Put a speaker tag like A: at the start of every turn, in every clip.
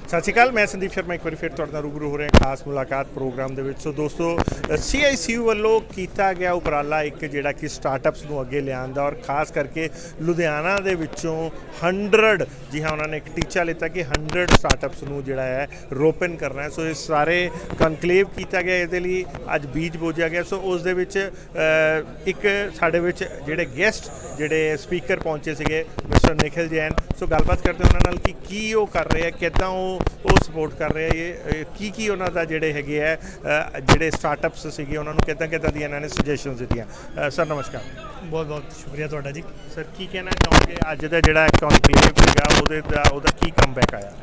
A: ਸਤਿ ਸ਼੍ਰੀ ਅਕਾਲ। ਮੈਂ ਸੰਦੀਪ ਸ਼ਰਮਾ ਇੱਕ ਵਾਰੀ ਫਿਰ ਤੁਹਾਡੇ ਨਾਲ ਰੂਬਰੂ ਹੋ ਰਿਹਾ ਖਾਸ ਮੁਲਾਕਾਤ ਪ੍ਰੋਗਰਾਮ ਦੇ ਵਿੱਚ। ਸੋ ਦੋਸਤੋ, CICU ਵੱਲੋਂ ਕੀਤਾ ਗਿਆ ਉਪਰਾਲਾ ਇੱਕ ਜਿਹੜਾ ਕਿ ਸਟਾਰਟਅਪਸ ਨੂੰ ਅੱਗੇ ਲਿਆਉਣ ਦਾ, ਔਰ ਖਾਸ ਕਰਕੇ ਲੁਧਿਆਣਾ ਦੇ ਵਿੱਚੋਂ 100 ਜੀ ਹਾਂ ਉਹਨਾਂ ਨੇ ਇੱਕ ਟੀਚਾ ਲਿੱਤਾ ਕਿ 100 ਸਟਾਰਟਅਪਸ ਨੂੰ ਜਿਹੜਾ ਹੈ ਰੋਪਨ ਕਰਨਾ ਹੈ। ਸੋ ਇਹ ਸਾਰੇ ਕਨਕਲੇਵ ਕੀਤਾ ਗਿਆ, ਇਹਦੇ ਲਈ ਅੱਜ ਬੀਜ ਬੋਝਿਆ ਗਿਆ। ਸੋ ਉਸ ਦੇ ਵਿੱਚ ਇੱਕ ਸਾਡੇ ਵਿੱਚ ਜਿਹੜੇ ਗੈਸਟ ਜਿਹੜੇ ਸਪੀਕਰ ਪਹੁੰਚੇ ਸੀਗੇ ਮਿਸਟਰ ਨਿਖਿਲ ਜੈਨ। ਸੋ ਗੱਲਬਾਤ ਕਰਦੇ ਉਹਨਾਂ ਨਾਲ ਕਿ ਕੀ ਉਹ ਕਰ ਰਹੇ ਆ, ਕਿੱਦਾਂ ਉਹ ਸਪੋਰਟ ਕਰ ਰਹੇ ਆ, ਇਹ ਕੀ ਉਹਨਾਂ ਦਾ ਜਿਹੜੇ ਹੈਗੇ ਆ ਜਿਹੜੇ ਸਟਾਰਟਅਪਸ ਸੀਗੇ ਉਹਨਾਂ ਨੂੰ ਕਿੱਦਾਂ ਦੀਆਂ ਇਹਨਾਂ ਨੇ ਸੁਜੈਸ਼ਨਸ ਦਿੱਤੀਆਂ। ਸਰ ਨਮਸਕਾਰ।
B: ਬਹੁਤ ਬਹੁਤ ਸ਼ੁਕਰੀਆ ਤੁਹਾਡਾ ਜੀ।
A: ਸਰ ਕੀ ਕਹਿਣਾ ਚਾਹੋਗੇ ਅੱਜ ਦਾ ਜਿਹੜਾ ਕਨਕਲੇਵ ਸੀਗਾ ਉਹਦਾ ਕੀ ਕਮਬੈਕ ਆਇਆ?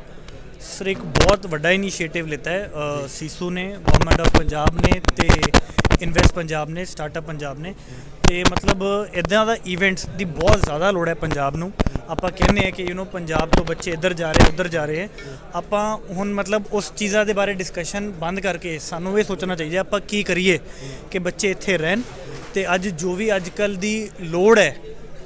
B: ਸਰ ਇੱਕ ਬਹੁਤ ਵੱਡਾ ਇਨੀਸ਼ੀਏਟਿਵ ਲਿੱਤਾ ਹੈ ਸੀਸੂ ਨੇ, ਗਵਰਨਮੈਂਟ ਆਫ ਪੰਜਾਬ ਨੇ ਤੇ ਇਨਵੈਸਟ ਪੰਜਾਬ ਨੇ, ਸਟਾਰਟਅਪ ਪੰਜਾਬ ਨੇ। ਤੇ ਮਤਲਬ ਇੱਦਾਂ ਦਾ ਇਵੈਂਟਸ ਦੀ ਬਹੁਤ ਜ਼ਿਆਦਾ ਲੋੜ ਹੈ ਪੰਜਾਬ ਨੂੰ। ਆਪਾਂ ਕਹਿੰਦੇ ਹਾਂ ਕਿ ਪੰਜਾਬ ਤੋਂ ਬੱਚੇ ਇੱਧਰ ਜਾ ਰਹੇ ਉੱਧਰ ਜਾ ਰਹੇ ਹੈ। ਆਪਾਂ ਹੁਣ ਮਤਲਬ ਉਸ ਚੀਜ਼ਾਂ ਦੇ ਬਾਰੇ ਡਿਸਕਸ਼ਨ ਬੰਦ ਕਰਕੇ ਸਾਨੂੰ ਇਹ ਸੋਚਣਾ ਚਾਹੀਦਾ ਆਪਾਂ ਕੀ ਕਰੀਏ ਕਿ ਬੱਚੇ ਇੱਥੇ ਰਹਿਣ। ਤੇ ਅੱਜ ਜੋ ਵੀ ਅੱਜ ਕੱਲ੍ਹ ਦੀ ਲੋੜ ਹੈ,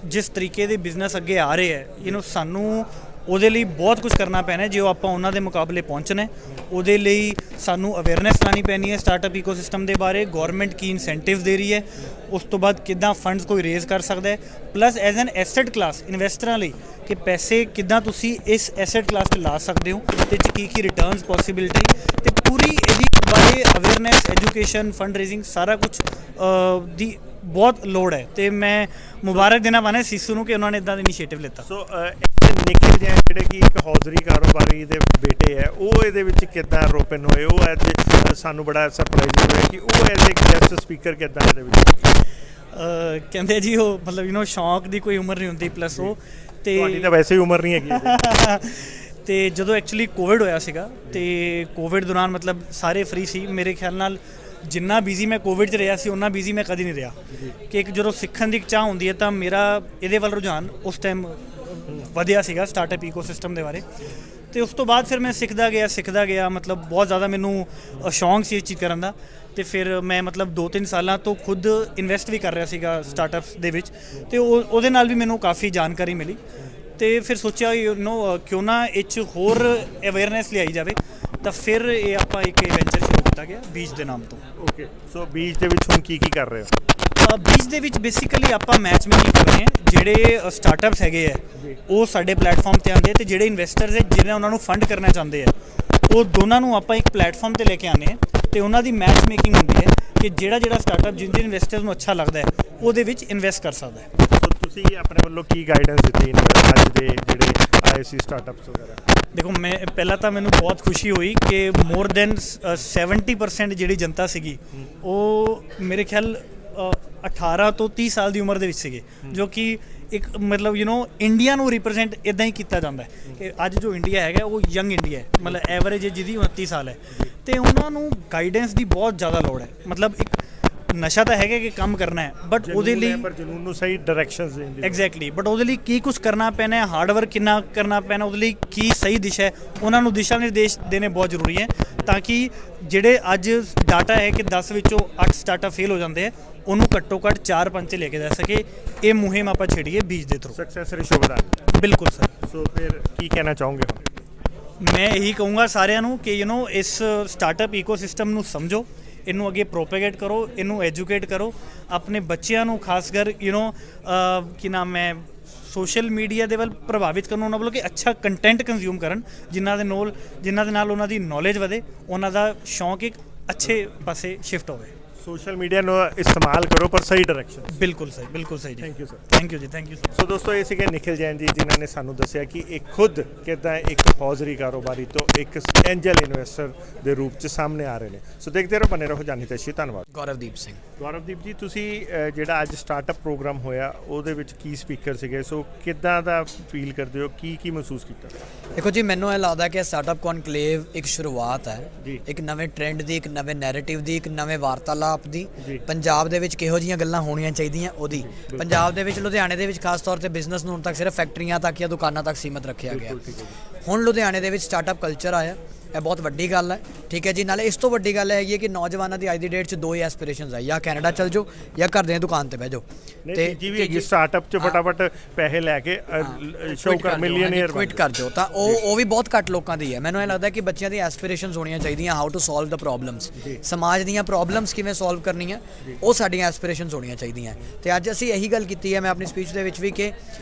B: ਜਿਸ ਤਰੀਕੇ ਦੇ ਬਿਜ਼ਨਸ ਅੱਗੇ ਆ ਰਹੇ ਹੈ, ਸਾਨੂੰ ਉਹਦੇ ਲਈ ਬਹੁਤ ਕੁਝ ਕਰਨਾ ਪੈਣਾ ਜੇ ਉਹ ਆਪਾਂ ਉਹਨਾਂ ਦੇ ਮੁਕਾਬਲੇ ਪਹੁੰਚਣਾ। ਉਹਦੇ ਲਈ ਸਾਨੂੰ ਅਵੇਅਰਨੈਸ ਲਾਉਣੀ ਪੈਣੀ ਹੈ ਸਟਾਰਟਅਪ ਈਕੋਸਿਸਟਮ ਦੇ ਬਾਰੇ। ਗੌਰਮੈਂਟ ਕੀ ਇਨਸੈਂਟਿਵ ਦੇ ਰਹੀ ਹੈ, ਉਸ ਤੋਂ ਬਾਅਦ ਕਿੱਦਾਂ ਫੰਡਸ ਕੋਈ ਰੇਜ਼ ਕਰ ਸਕਦਾ ਹੈ, plus as an asset class ਇਨਵੈਸਟਰਾਂ ਲਈ ਕਿ ਪੈਸੇ ਕਿੱਦਾਂ ਤੁਸੀਂ ਇਸ ਐਸੈਟ ਕਲਾਸ 'ਤੇ ਲਾ ਸਕਦੇ ਹੋ ਅਤੇ ਕੀ ਰਿਟਰਨਸ ਪੋਸੀਬਿਲਿਟੀ ਅਤੇ ਪੂਰੀ ਇਹਦੀ ਬਾਰੇ ਅਵੇਅਰਨੈਸ, ਐਜੂਕੇਸ਼ਨ, ਫੰਡ ਰੇਜ਼ਿੰਗ ਸਾਰਾ ਕੁਝ ਦੀ ਬਹੁਤ ਲੋੜ ਹੈ। ਅਤੇ ਮੈਂ ਮੁਬਾਰਕ ਦੇਣਾ ਚਾਹੁੰਦਾ ਸੀਸੂ ਨੂੰ ਕਿ ਉਹਨਾਂ ਨੇ ਇੱਦਾਂ ਦਾ ਇਨੀਸ਼ੀਏਟਿਵ ਲਿੱਤਾ।
A: ਸੋ ਨਿਖਿਲ ਜੈਨ ਜਿਹੜੇ ਕਿ ਇੱਕ ਹੌਜ਼ਰੀ ਕਾਰੋਬਾਰੀ ਦੇ ਬੇਟੇ ਹੈ, ਉਹ ਇਹਦੇ ਵਿੱਚ ਕਿੱਦਾਂ ਰੋਪਨ ਹੋਏ? ਉਹ ਅੱਜ ਸਾਨੂੰ ਬੜਾ ਸਰਪ੍ਰਾਈਜ਼ ਹੋਇਆ ਕਿ ਉਹ ਐਜ਼ ਇੱਕ ਗੈਸਟ ਸਪੀਕਰ ਕਿੱਦਾਂ ਇਹਦੇ ਵਿੱਚ
B: ਕਹਿੰਦੇ ਜੀ ਉਹ ਮਤਲਬ ਸ਼ੌਂਕ ਦੀ ਕੋਈ ਉਮਰ ਨਹੀਂ ਹੁੰਦੀ, ਪਲੱਸ ਉਹ ਅਤੇ
A: ਤੁਹਾਡੀ ਤਾਂ ਵੈਸੇ ਹੀ ਉਮਰ ਨਹੀਂ ਹੈਗੀ।
B: ਅਤੇ ਜਦੋਂ ਐਕਚੁਅਲੀ ਕੋਵਿਡ ਹੋਇਆ ਸੀਗਾ ਅਤੇ ਕੋਵਿਡ ਦੌਰਾਨ ਮਤਲਬ ਸਾਰੇ ਫ੍ਰੀ ਸੀ। ਮੇਰੇ ਖਿਆਲ ਨਾਲ ਜਿੰਨਾ ਬਿਜ਼ੀ ਮੈਂ ਕੋਵਿਡ 'ਚ ਰਿਹਾ ਸੀ ਓਨਾ ਬਿਜ਼ੀ ਮੈਂ ਕਦੀ ਨਹੀਂ ਰਿਹਾ। ਕਿ ਇੱਕ ਜਦੋਂ ਸਿੱਖਣ ਦੀ ਇੱਕ ਚਾਹ ਹੁੰਦੀ ਹੈ ਤਾਂ ਮੇਰਾ ਇਹਦੇ ਵੱਲ ਰੁਝਾਨ ਉਸ ਟਾਈਮ ਵਧਿਆ ਸੀਗਾ ਸਟਾਰਟਅਪ ਈਕੋਸਿਸਟਮ ਦੇ ਬਾਰੇ। ਅਤੇ ਉਸ ਤੋਂ ਬਾਅਦ ਫਿਰ ਮੈਂ ਸਿੱਖਦਾ ਗਿਆ ਮਤਲਬ ਬਹੁਤ ਜ਼ਿਆਦਾ ਮੈਨੂੰ ਸ਼ੌਂਕ ਸੀ ਇਸ ਚੀਜ਼ ਕਰਨ ਦਾ। ਅਤੇ ਫਿਰ ਮੈਂ ਮਤਲਬ 2-3 ਸਾਲਾਂ ਤੋਂ ਖੁਦ ਇਨਵੈਸਟ ਵੀ ਕਰ ਰਿਹਾ ਸੀਗਾ ਸਟਾਰਟਅਪਸ ਦੇ ਵਿੱਚ, ਅਤੇ ਉਹਦੇ ਨਾਲ ਵੀ ਮੈਨੂੰ ਕਾਫੀ ਜਾਣਕਾਰੀ ਮਿਲੀ। ਅਤੇ ਫਿਰ ਸੋਚਿਆ ਕਿਉਂ ਨਾ ਇਹ 'ਚ ਹੋਰ ਅਵੇਅਰਨੈਸ ਲਿਆਈ ਜਾਵੇ। ਤਾਂ ਫਿਰ ਇਹ ਆਪਾਂ ਇੱਕ ਵੈਂਚਰ ਸ਼ੁਰੂ ਕੀਤਾ ਗਿਆ ਬੀਜ ਦੇ ਨਾਮ ਤੋਂ।
A: ਓਕੇ, ਸੋ ਬੀਜ ਦੇ ਵਿੱਚ ਹੁਣ ਕੀ ਕਰ ਰਹੇ ਹੋ?
B: ਬੀਜ ਦੇ ਵਿੱਚ ਬੇਸਿਕਲੀ ਆਪਾਂ ਮੈਚ ਮੇਕਿੰਗ ਕਰ ਰਹੇ ਹਾਂ। ਜਿਹੜੇ ਸਟਾਰਟਅਪਸ ਹੈਗੇ ਹੈ ਉਹ ਸਾਡੇ ਪਲੇਟਫਾਰਮ 'ਤੇ ਆਉਂਦੇ, ਅਤੇ ਜਿਹੜੇ ਇਨਵੈਸਟਰਸ ਹੈ ਜਿਹਨੇ ਉਹਨਾਂ ਨੂੰ ਫੰਡ ਕਰਨਾ ਚਾਹੁੰਦੇ ਹੈ, ਉਹ ਦੋਨਾਂ ਨੂੰ ਆਪਾਂ ਇੱਕ ਪਲੇਟਫਾਰਮ 'ਤੇ ਲੈ ਕੇ ਆਉਂਦੇ ਹਾਂ। ਅਤੇ ਉਹਨਾਂ ਦੀ ਮੈਚ ਮੇਕਿੰਗ ਹੁੰਦੀ ਹੈ ਕਿ ਜਿਹੜਾ ਸਟਾਰਟਅਪ ਜਿਹਦੇ ਇਨਵੈਸਟਰਸ ਨੂੰ ਅੱਛਾ ਲੱਗਦਾ ਹੈ ਉਹਦੇ ਵਿੱਚ ਇਨਵੈਸਟ ਕਰ ਸਕਦਾ ਹੈ।
A: ਸੋ ਤੁਸੀਂ ਆਪਣੇ ਵੱਲੋਂ ਕੀ ਗਾਈਡੈਂਸ ਦਿੱਤੀ ਅੱਜ ਦੇ ਜਿਹੜੇ ਆਏ ਸੀ ਸਟਾਰਟਅਪਸ ਵਗੈਰਾ?
B: ਦੇਖੋ, ਪਹਿਲਾਂ ਤਾਂ ਮੈਨੂੰ ਬਹੁਤ ਖੁਸ਼ੀ ਹੋਈ ਕਿ ਮੋਰ ਦੈਨ 70% ਜਿਹੜੀ ਜਨਤਾ ਸੀਗੀ ਉਹ ਮੇਰੇ ਖਿਆਲ 18 ਤੋਂ 30 ਸਾਲ ਦੀ ਉਮਰ ਦੇ ਵਿੱਚ ਸੀਗੇ, ਜੋ ਕਿ ਇੱਕ ਮਤਲਬ ਇੰਡੀਆ ਨੂੰ ਰਿਪਰੈਜ਼ੈਂਟ ਇੱਦਾਂ ਹੀ ਕੀਤਾ ਜਾਂਦਾ ਹੈ ਕਿ ਅੱਜ ਜੋ ਇੰਡੀਆ ਹੈਗਾ ਉਹ ਯੰਗ ਇੰਡੀਆ ਹੈ। ਮਤਲਬ ਐਵਰੇਜ ਜਿਹਦੀ 29 ਸਾਲ ਹੈ, ਅਤੇ ਉਹਨਾਂ ਨੂੰ ਗਾਈਡੈਂਸ ਦੀ ਬਹੁਤ ਜ਼ਿਆਦਾ ਲੋੜ ਹੈ। ਮਤਲਬ ਇੱਕ ਨਸ਼ਾ ਤਾਂ ਹੈਗਾ ਕਿ ਕੰਮ ਕਰਨਾ ਹੈ, ਬਟ ਉਹਦੇ ਲਈ
A: ਜਨੂਨ ਨੂੰ ਸਹੀ ਡਾਇਰੈਕਸ਼ਨਸ ਦੇਣ ਦੀ
B: ਐਗਜ਼ੈਕਟਲੀ, ਬਟ ਉਹਦੇ ਲਈ ਕੀ ਕੁਛ ਕਰਨਾ ਪੈਣਾ ਹੈ, ਹਾਰਡ ਵਰਕ ਕਿੰਨਾ ਕਰਨਾ ਪੈਣਾ, ਉਹਦੇ ਲਈ ਕੀ ਸਹੀ ਦਿਸ਼ਾ ਹੈ, ਉਹਨਾਂ ਨੂੰ ਦਿਸ਼ਾ ਨਿਰਦੇਸ਼ ਦੇਣੇ ਬਹੁਤ ਜ਼ਰੂਰੀ ਹੈ। ਤਾਂ ਕਿ ਜਿਹੜੇ ਅੱਜ ਡਾਟਾ ਹੈ ਕਿ 10 ਵਿੱਚੋਂ 8 ਸਟਾਰਟਅਪ ਫੇਲ ਹੋ ਜਾਂਦੇ ਹੈ, ਉਹਨੂੰ ਘੱਟੋ ਘੱਟ 4-5 'ਤੇ ਲੈ ਕੇ ਜਾ ਸਕੇ। ਇਹ ਮੁਹਿੰਮ ਆਪਾਂ ਛੇੜੀਏ ਬੀਜ ਦੇ ਥਰੂ।
A: ਸਕਸੈਸ ਰੇਸ਼ੋ ਵਧਾਉਣ।
B: ਬਿਲਕੁਲ ਸਰ।
A: ਸੋ ਫਿਰ ਕੀ ਕਹਿਣਾ ਚਾਹੋਗੇ?
B: ਮੈਂ ਇਹੀ ਕਹੂੰਗਾ ਸਾਰਿਆਂ ਨੂੰ ਕਿ ਇਸ ਸਟਾਰਟਅਪ ਈਕੋਸਿਸਟਮ ਨੂੰ ਸਮਝੋ, ਇਹਨੂੰ ਅੱਗੇ ਪ੍ਰੋਪੇਗੇਟ ਕਰੋ, ਇਹਨੂੰ ਐਜੂਕੇਟ ਕਰੋ। ਆਪਣੇ ਬੱਚਿਆਂ ਨੂੰ ਖਾਸ ਕਰ ਕੀ ਨਾਮ ਹੈ ਸੋਸ਼ਲ ਮੀਡੀਆ ਦੇ ਵੱਲ ਪ੍ਰਭਾਵਿਤ ਕਰਨ, ਉਹਨਾਂ ਵੱਲੋਂ ਕਿ ਅੱਛਾ ਕੰਟੈਂਟ ਕੰਜ਼ਿਊਮ ਕਰਨ ਜਿਨ੍ਹਾਂ ਦੇ ਨਾਲ ਉਹਨਾਂ ਦੀ ਨੌਲੇਜ ਵਧੇ, ਉਹਨਾਂ ਦਾ ਸ਼ੌਂਕ ਇੱਕ ਅੱਛੇ ਪਾਸੇ ਸ਼ਿਫਟ ਹੋਵੇ। ਸੋਸ਼ਲ ਮੀਡੀਆ ਨੂੰ ਇਸਤੇਮਾਲ ਕਰੋ ਪਰ ਸਹੀ ਡਾਇਰੈਕਸ਼ਨ। ਬਿਲਕੁਲ ਸਹੀ ਜੀ। Thank you sir. Thank you ਜੀ।
A: ਸੋ ਦੋਸਤੋ, ਇਹ ਸੀਗੇ ਨਿਖਿਲ ਜੈਨ ਜੀ ਜਿਨ੍ਹਾਂ ਨੇ ਸਾਨੂੰ ਦੱਸਿਆ ਕਿ ਇਹ ਖੁਦ ਕਿੱਦਾਂ ਇੱਕ ਹੌਜ਼ਰੀ ਕਾਰੋਬਾਰੀ ਤੋਂ ਇੱਕ ਐਂਜਲ ਇਨਵੈਸਟਰ ਦੇ ਰੂਪ 'ਚ ਸਾਹਮਣੇ ਆ ਰਹੇ ਨੇ। ਸੋ ਦੇਖਦੇ ਰਹੋ, ਬਣੇ ਰਹੋ ਜਾਨੀ ਤਸ਼ੀ। ਧੰਨਵਾਦ। ਗੌਰਵਦੀਪ ਜੀ, ਤੁਸੀਂ ਜਿਹੜਾ ਅੱਜ ਸਟਾਰਟਅਪ ਪ੍ਰੋਗਰਾਮ ਹੋਇਆ ਉਹਦੇ ਵਿੱਚ ਕੀ ਸਪੀਕਰ ਸੀਗੇ? ਸੋ ਕਿੱਦਾਂ ਦਾ ਫੀਲ ਕਰਦੇ ਹੋ, ਕੀ ਮਹਿਸੂਸ ਕੀਤਾ?
C: ਦੇਖੋ ਜੀ, ਮੈਨੂੰ ਇਹ ਲੱਗਦਾ ਕਿ ਸਟਾਰਟਅਪ ਕਨਕਲੇਵ ਇੱਕ ਸ਼ੁਰੂਆਤ ਹੈ ਇੱਕ ਨਵੇਂ ਟ੍ਰੈਂਡ ਦੀ, ਇੱਕ ਨਵੇਂ ਨੈਰੇਟਿਵ ਦੀ, ਇੱਕ ਨਵੇਂ ਵਾਰਤਾਲਾਪ ਦੀ। ਪੰਜਾਬ ਦੇ ਵਿੱਚ ਕਿਹੋ ਜਿਹੀਆਂ ਗੱਲਾਂ ਹੋਣੀਆਂ ਚਾਹੀਦੀਆਂ ਉਹਦੀ। ਪੰਜਾਬ ਦੇ ਵਿੱਚ, ਲੁਧਿਆਣੇ ਦੇ ਵਿੱਚ ਖਾਸ ਤੌਰ ਤੇ ਬਿਜ਼ਨਸ ਨੂੰ ਹੁਣ ਤੱਕ ਸਿਰਫ ਫੈਕਟਰੀਆਂ ਤੱਕ ਜਾਂ ਦੁਕਾਨਾਂ ਤੱਕ ਸੀਮਤ ਰੱਖਿਆ ਗਿਆ। ਹੁਣ ਲੁਧਿਆਣੇ ਦੇ ਵਿੱਚ ਸਟਾਰਟਅਪ ਕਲਚਰ ਆਇਆ ਇਹ ਬਹੁਤ ਵੱਡੀ ਗੱਲ ਹੈ, ਠੀਕ ਹੈ ਜੀ। ਨਾਲੇ ਇਸ ਤੋਂ ਵੱਡੀ ਗੱਲ ਹੈਗੀ ਹੈ ਕਿ ਨੌਜਵਾਨਾਂ ਦੀ ਅੱਜ ਦੀ ਡੇਟ 'ਚ ਦੋ ਹੀ ਐਸਪੀਰੇਸ਼ਨਸ ਹੈ, ਜਾਂ ਕੈਨੇਡਾ ਚੱਲ ਜਾਓ ਜਾਂ ਘਰ ਦੀਆਂ ਦੁਕਾਨ ਤੇ ਬਹਿ ਜਾਓ।
A: ਤੇ ਜੀ ਵੀ ਹੈਗੀ ਸਟਾਰਟਅਪ 'ਚ ਫਟਾਫਟ ਪੈਸੇ ਲੈ ਕੇ ਸ਼ੋਅ ਕਰ ਮਿਲੀਅਨਰ
C: ਕੁਇਟ ਕਰ ਜਾਓ, ਤਾਂ ਉਹ ਵੀ ਬਹੁਤ ਘੱਟ ਲੋਕਾਂ ਦੀ ਹੈ। ਮੈਨੂੰ ਇਹ ਲੱਗਦਾ ਕਿ ਬੱਚਿਆਂ ਦੀ ਐਸਪੀਰੇਸ਼ਨਸ ਹੋਣੀਆਂ ਚਾਹੀਦੀਆਂ, how to solve the problems, ਸਮਾਜ ਦੀਆਂ ਪ੍ਰੋਬਲਮਸ ਕਿਵੇਂ ਸੋਲਵ ਕਰਨੀਆਂ, ਉਹ ਸਾਡੀਆਂ ਐਸਪੀਰੇਸ਼ਨਸ ਹੋਣੀਆਂ ਚਾਹੀਦੀਆਂ। ਤੇ ਅੱਜ ਅਸੀਂ ਇਹੀ ਗੱਲ ਕੀਤੀ ਹੈ ਮੈਂ ਆਪਣੀ ਸਪੀਚ ਦੇ ਵਿੱਚ ਵੀ ਕਿ